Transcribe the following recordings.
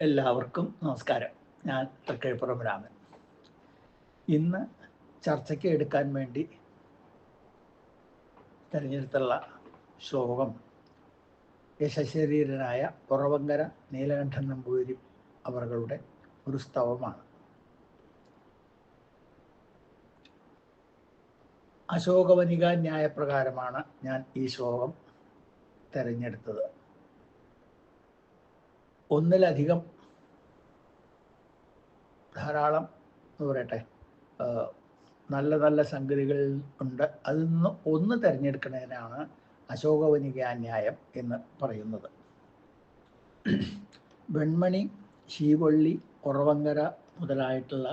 എല്ലാവർക്കും നമസ്കാരം. ഞാൻ തൃക്കൈപ്പുറം രാമൻ. ഇന്ന് ചർച്ചയ്ക്ക് എടുക്കാൻ വേണ്ടി തിരഞ്ഞെടുത്തുള്ള ശ്ലോകം യശശരീരനായ കുറവങ്കര നീലകണ്ഠൻ നമ്പൂതിരി അവരുടെ ഒരു സ്തവമാണ്. അശോകവനിക ന്യായപ്രകാരമാണ് ഞാൻ ഈ ശ്ലോകം തിരഞ്ഞെടുത്തത്. ഒന്നിലധികം ധാരാളം നല്ല നല്ല സംഗതികൾ ഉണ്ട്. അതിൽ നിന്ന് ഒന്ന് തിരഞ്ഞെടുക്കുന്നതിനാണ് അശോകവനികാന്യായം എന്ന് പറയുന്നത്. വെൺമണി, ശീവള്ളി, കുറവങ്കര മുതലായിട്ടുള്ള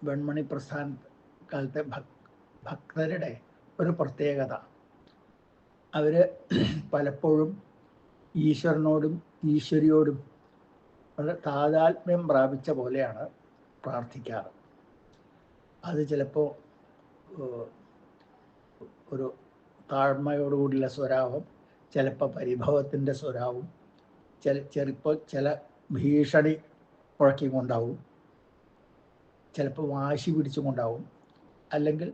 വെൺമണി പ്രസ്ഥാന കാലത്തെ ഭക്തരുടെ ഒരു പ്രത്യേകത, അവർ പലപ്പോഴും ഈശ്വരനോടും ഈശ്വരിയോടും വളരെ താതാത്മ്യം പ്രാപിച്ച പോലെയാണ് പ്രാർത്ഥിക്കാറ്. അത് ചിലപ്പോൾ ഒരു താഴ്മയോടുകൂടിയുള്ള സ്വരാവും, ചിലപ്പോൾ പരിഭവത്തിൻ്റെ സ്വരാവും, ചിലപ്പോൾ ചില ഭീഷണി മുഴക്കിക്കൊണ്ടാവും, ചിലപ്പോൾ വാശി പിടിച്ചുകൊണ്ടാവും, അല്ലെങ്കിൽ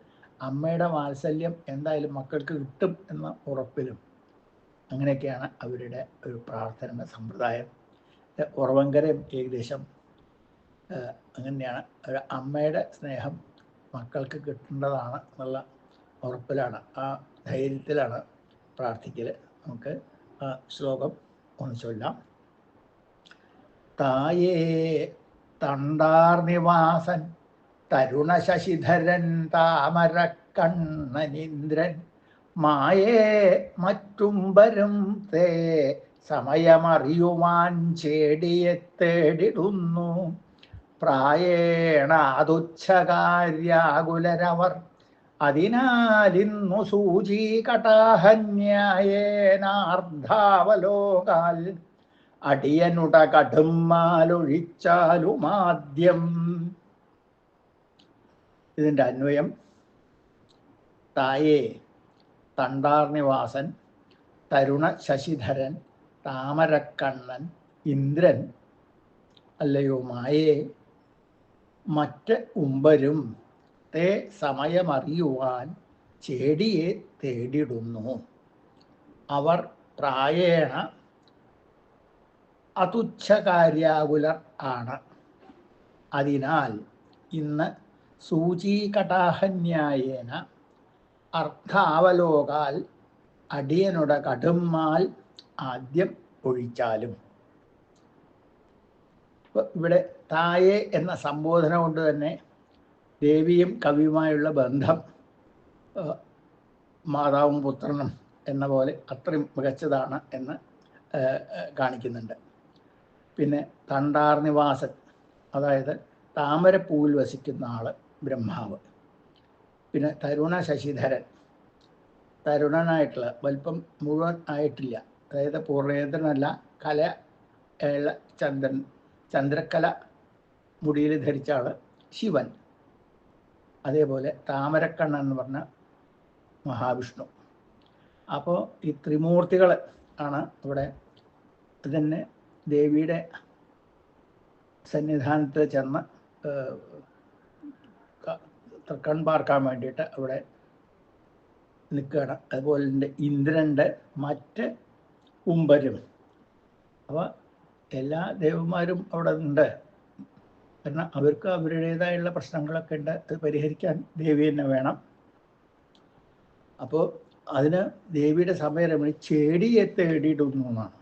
അമ്മയുടെ വാത്സല്യം എന്തായാലും മക്കൾക്ക് കിട്ടും എന്ന ഉറപ്പിലും. അങ്ങനെയൊക്കെയാണ് അവരുടെ ഒരു പ്രാർത്ഥന സമ്പ്രദായം. കുറവങ്കരയും ഏകദേശം അങ്ങനെയാണ്. ഒരു അമ്മയുടെ സ്നേഹം മക്കൾക്ക് കിട്ടേണ്ടതാണ് എന്നുള്ള ഉറപ്പിലാണ്, ആ ധൈര്യത്തിലാണ് പ്രാർത്ഥിക്കൽ. നമുക്ക് ആ ശ്ലോകം ഒന്ന് ചൊല്ലാം. തായേ തണ്ടാർ നിവാസൻ തരുണ ശശിധരൻ താമരക്കണ്ണനീന്ദ്രൻ മായേ മറ്റുംബരും തേ സമയമറിയുവാൻ ചേടിയെ തേടിടുന്നു. പ്രായേണ അതുച്ഛകാര്യാകുലരവർ അതിനാലിന്നു സൂചി കടാഹന്യായേനാർദ്ധാവലോകാൽ അടിയനുട കടുമാലൊഴിച്ചാലുമാദ്യം. ഇതിൻ്റെ അന്വയം: തായേ തണ്ടാർ നിവാസൻ, തരുണ ശശിധരൻ, താമരക്കണ്ണൻ, ഇന്ദ്രൻ, അല്ലയോ മായേ, മറ്റ് ഉമ്പരും തേ സമയമറിയുവാൻ ചേടിയെ തേടിടുന്നു. അവർ പ്രായേണ അതുച്ഛകാര്യാകുലർ ആണ്. അതിനാൽ ഇന്ന് സൂചീകടാഹന്യായേന അർത്ഥാവലോകാൽ അടിയനുട കടുമാൽ ആദ്യം ഒഴിച്ചാലും. ഇവിടെ തായേ എന്ന സംബോധന കൊണ്ട് തന്നെ ദേവിയും കവിയുമായുള്ള ബന്ധം മാതാവും പുത്രനും എന്ന പോലെ അത്രയും മികച്ചതാണ് എന്ന് കാണിക്കുന്നുണ്ട്. പിന്നെ തണ്ടാർ നിവാസൻ, അതായത് താമരപ്പൂവിൽ വസിക്കുന്ന ആൾ ബ്രഹ്മാവ്. പിന്നെ തരുണ ശശിധരൻ, തരുണനായിട്ടുള്ള, വലിപ്പം മുഴുവൻ ആയിട്ടില്ല, അതായത് പൂർണ്ണേന്ദ്രനല്ല, ചന്ദ്രക്കല മുടിയിൽ ധരിച്ച ആൾ ശിവൻ. അതേപോലെ താമരക്കണ്ണൻ എന്ന് പറഞ്ഞ മഹാവിഷ്ണു. അപ്പോൾ ഈ ത്രിമൂർത്തികൾ ആണ് ഇവിടെ. തന്നെ ദേവിയുടെ സന്നിധാനത്തിൽ ചെന്ന് തൃക്കൺ പാർക്കാൻ വേണ്ടിയിട്ട് അവിടെ നിൽക്കുകയാണ്. അതുപോലെ തന്നെ ഇന്ദ്രൻ്റെ മറ്റ് ഉമ്പരും. അപ്പോൾ എല്ലാ ദേവന്മാരും അവിടെ ഉണ്ട്. കാരണം അവർക്ക് അവരുടേതായുള്ള പ്രശ്നങ്ങളൊക്കെ ഉണ്ട്. അത് പരിഹരിക്കാൻ ദേവി തന്നെ വേണം. അപ്പോൾ അതിന് ദേവിയുടെ സമയം ചേടിയെ തേടിയിടുന്നു എന്നാണ്.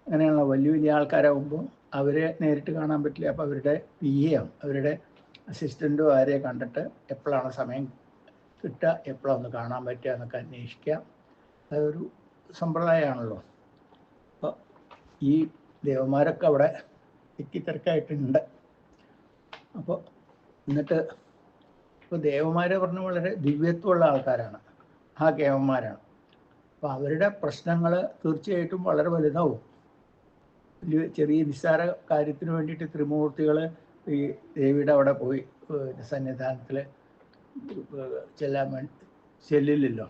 അങ്ങനെയുള്ള വലിയ വലിയ ആൾക്കാരാകുമ്പോൾ അവരെ നേരിട്ട് കാണാൻ പറ്റില്ല. അപ്പോൾ അവരുടെ PA, അവരുടെ അസിസ്റ്റൻറ്റോ ആരെയെ കണ്ടിട്ട് എപ്പോഴാണ് സമയം കിട്ടുക, എപ്പോഴാണ് കാണാൻ പറ്റുക എന്നൊക്കെ അന്വേഷിക്കുക. അതൊരു സമ്പ്രദായമാണല്ലോ. അപ്പോൾ ഈ ദേവന്മാരൊക്കെ അവിടെ തിരക്കായിട്ടുണ്ട്. അപ്പോൾ എന്നിട്ട് ഇപ്പോൾ ദേവന്മാരെ പറഞ്ഞ വളരെ ദിവ്യത്വമുള്ള ആൾക്കാരാണ്, ആ കേവന്മാരാണ്. അപ്പോൾ അവരുടെ പ്രശ്നങ്ങൾ തീർച്ചയായിട്ടും വളരെ വലുതാവും. ചെറിയ നിസ്സാര കാര്യത്തിന് വേണ്ടിയിട്ട് ത്രിമൂർത്തികൾ ഈ ദേവിയുടെ അവിടെ പോയി സന്നിധാനത്തിൽ ചെല്ലില്ലല്ലോ.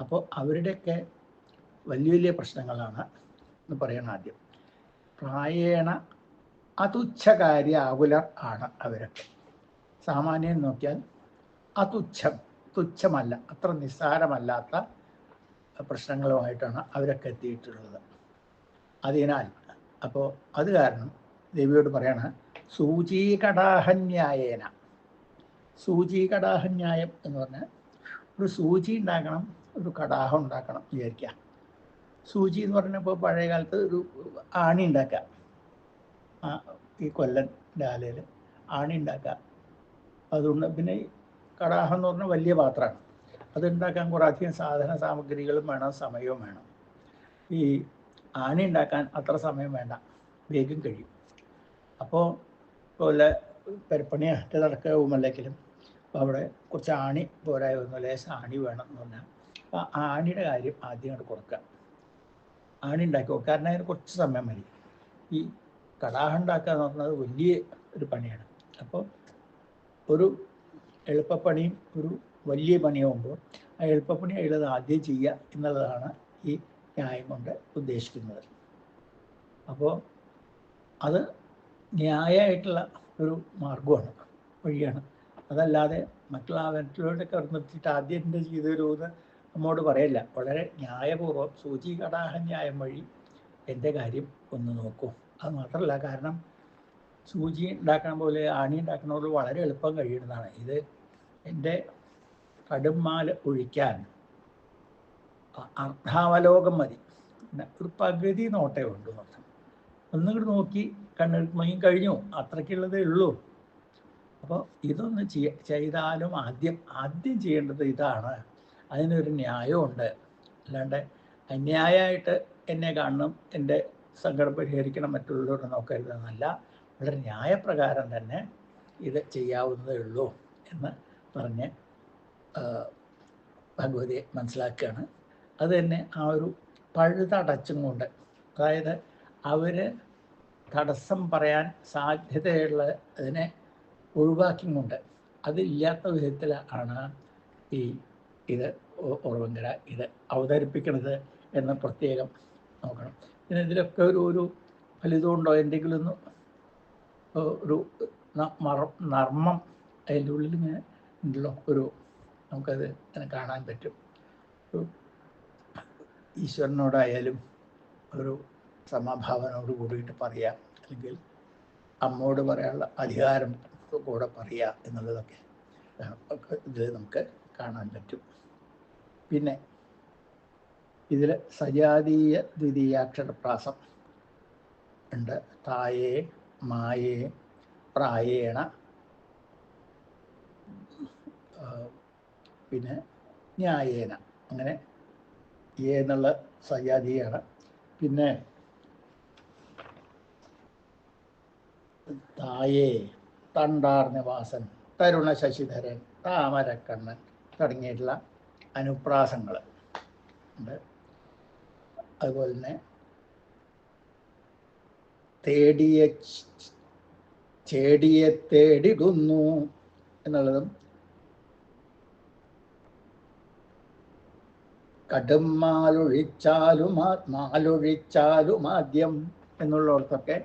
അപ്പോൾ അവരുടെയൊക്കെ വലിയ വലിയ പ്രശ്നങ്ങളാണ് എന്ന് പറയണം ആദ്യം. പ്രായേണ അതുച്ഛകാര്യ ആകുലർ ആണ് അവരൊക്കെ. സാമാന്യം നോക്കിയാൽ തുച്ഛമല്ല, അത്ര നിസ്സാരമല്ലാത്ത പ്രശ്നങ്ങളുമായിട്ടാണ് അവരൊക്കെ എത്തിയിട്ടുള്ളത്. അതിനാൽ അപ്പോൾ അത് കാരണം ദേവിയോട് പറയണ സൂചീകടാഹന്യായേന. സൂചീകടാഹന്യായം എന്ന് പറഞ്ഞാൽ ഒരു സൂചി ഉണ്ടാക്കണം, ഒരു കടാഹം ഉണ്ടാക്കണം വിചാരിക്കുക. സൂചി എന്ന് പറഞ്ഞപ്പോൾ പഴയ കാലത്ത് ഒരു ആണി ഉണ്ടാക്കുക, ഈ കൊല്ലൻ ഡാലയിൽ ആണി ഉണ്ടാക്കുക. അതുകൊണ്ട് പിന്നെ കടാഹം എന്ന് പറഞ്ഞാൽ വലിയ പാത്രമാണ്, അതുണ്ടാക്കാൻ കുറേ അധികം സാധന സാമഗ്രികളും വേണം, സമയവും വേണം. ഈ ആണി ഉണ്ടാക്കാൻ അത്ര സമയം വേണ്ട, വേഗം കഴിയും. അപ്പോൾ പോലെ പെരപ്പണിയായിട്ട് നടക്കാവുമല്ലെങ്കിലും അപ്പോൾ അവിടെ കുറച്ച് ആണി പോരായൊന്നും, ലേശം ആണി വേണം എന്ന് പറഞ്ഞാൽ അപ്പോൾ ആണിയുടെ കാര്യം ആദ്യം അങ്ങോട്ട് കൊടുക്കുക. ആണി ഉണ്ടാക്കി കൊടുക്കുക, കാരണം അതിന് കുറച്ച് സമയം മതി. ഈ കടാഹം ഉണ്ടാക്കുക എന്ന് പറഞ്ഞത് വലിയ ഒരു പണിയാണ്. അപ്പോൾ ഒരു എളുപ്പപ്പണിയും ഒരു വലിയ പണിയാകുമ്പോൾ ആ എളുപ്പപ്പണി ഉള്ളത് ആദ്യം ചെയ്യുക എന്നുള്ളതാണ് ഈ ന്യായം കൊണ്ട് ഉദ്ദേശിക്കുന്നത്. അപ്പോൾ അത് ന്യായമായിട്ടുള്ള ഒരു മാർഗമാണ്, വഴിയാണ്. അതല്ലാതെ മറ്റുള്ളവരിലൂടെയൊക്കെ നിർത്തിയിട്ട് ആദ്യം എൻ്റെ ചെയ്തു തരുമെന്ന് നമ്മോട് പറയില്ല. വളരെ ന്യായപൂർവ്വം സൂചി കടാഹ ന്യായം വഴി എൻ്റെ കാര്യം ഒന്ന് നോക്കൂ. അത് മാത്രമല്ല, കാരണം സൂചി ഉണ്ടാക്കണ പോലെ ആണി ഉണ്ടാക്കണ പോലെ വളരെ എളുപ്പം കഴിയുന്നതാണ്. ഇത് എൻ്റെ കടുംമാല ഒഴിക്കാൻ അർദ്ധാവലോകം മതി, ഒരു പകുതി നോട്ടേ ഉണ്ട് എന്നർത്ഥം. ഒന്നുകൂടി നോക്കി കണ്ണെടുക്കുമ്പോൾ കഴിഞ്ഞു, അത്രയ്ക്കുള്ളതേ ഉള്ളൂ. അപ്പോൾ ഇതൊന്ന് ചെയ്താലും ആദ്യം ചെയ്യേണ്ടത് ഇതാണ്. അതിനൊരു ന്യായമുണ്ട്. അല്ലാണ്ട് അന്യായമായിട്ട് എന്നെ കാണണം, എൻ്റെ സങ്കടം പരിഹരിക്കണം, മറ്റുള്ളവരോട് നോക്കരുതെന്നല്ല. വളരെ ന്യായപ്രകാരം തന്നെ ഇത് ചെയ്യാവുന്നതേ ഉള്ളൂ എന്ന് പറഞ്ഞ് ഭഗവതിയെ മനസ്സിലാക്കുകയാണ്. അത് തന്നെ ആ ഒരു പഴുതടച്ചും കൊണ്ട്, അതായത് അവർ തടസ്സം പറയാൻ സാധ്യതയുള്ള അതിനെ ഒഴിവാക്കിയും കൊണ്ട്, അതില്ലാത്ത വിധത്തിലാണ് ഇത് ഉറവങ്കര ഇത് അവതരിപ്പിക്കുന്നത് എന്ന് പ്രത്യേകം നോക്കണം. പിന്നെ ഇതിലൊക്കെ ഒരു ഫലിതമുണ്ടോ, എന്തെങ്കിലും ഒരു നർമ്മം അതിൻ്റെ ഉള്ളിൽ ഇങ്ങനെ ഉണ്ടല്ലോ, നമുക്കത് ഇങ്ങനെ കാണാൻ പറ്റും. ഈശ്വരനോടായാലും ഒരു സമഭാവനോട് കൂടിയിട്ട് പറയാം, അല്ലെങ്കിൽ അമ്മോട് പറയാനുള്ള അധികാരം കൂടെ പറയുക എന്നുള്ളതൊക്കെ ഇതിൽ നമുക്ക് കാണാൻ പറ്റും. പിന്നെ ഇതിൽ സജാതീയ ദ്വിതീയാക്ഷരപ്രാസം ഉണ്ട്. തായേ, മായേ, പ്രായേണ, പിന്നെ ന്യായേന, അങ്ങനെ എന്നുള്ള സജാതീയാണ്. പിന്നെ തായേ, തണ്ടാർനിവാസൻ, തരുണ ശശിധരൻ, താമരക്കണ്ണൻ തുടങ്ങിയിട്ടുള്ള അനുപ്രാസങ്ങൾ ഉണ്ട്. അതുപോലെ തന്നെ ചേടിയെ തേടിടുന്നു എന്നുള്ളതും, കടും മാലൊഴിച്ചാലും ആദ്യം എന്നുള്ളിടത്തൊക്കെ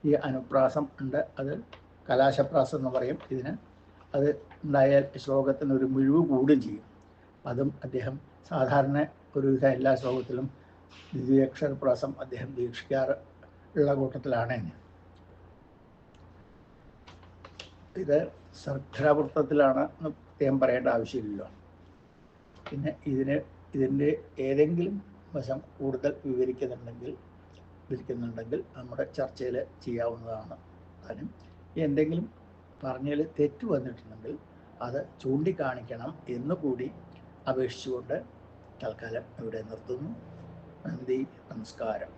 ഈ അനുപ്രാസം ഉണ്ട്. അത് കലാശപ്രാസം എന്ന് പറയും ഇതിന്. അത് ഉണ്ടായാൽ ശ്ലോകത്തിന് ഒരു മിഴിവ് കൂടുകയും ചെയ്യും. അതും അദ്ദേഹം സാധാരണ ഒരുവിധ എല്ലാ ശ്ലോകത്തിലും ദ്വിതീയാക്ഷരപ്രാസം അദ്ദേഹം ദീക്ഷിക്കാറ് ഉള്ള കൂട്ടത്തിലാണ്. ഇത് സർഗ്ഗവൃത്തത്തിലാണ് എന്ന് പ്രത്യേകം പറയേണ്ട ആവശ്യമില്ലല്ലോ. പിന്നെ ഇതിൻ്റെ ഏതെങ്കിലും വശം കൂടുതൽ വിവരിക്കുന്നുണ്ടെങ്കിൽ നമ്മുടെ ചർച്ചയിൽ ചെയ്യാവുന്നതാണ്. അതിനും എന്തെങ്കിലും പറഞ്ഞതിൽ തെറ്റ് വന്നിട്ടുണ്ടെങ്കിൽ അത് ചൂണ്ടിക്കാണിക്കണം എന്നുകൂടി അപേക്ഷിച്ചുകൊണ്ട് തൽക്കാലം ഇവിടെ നിർത്തുന്നു. നന്ദി, നമസ്കാരം.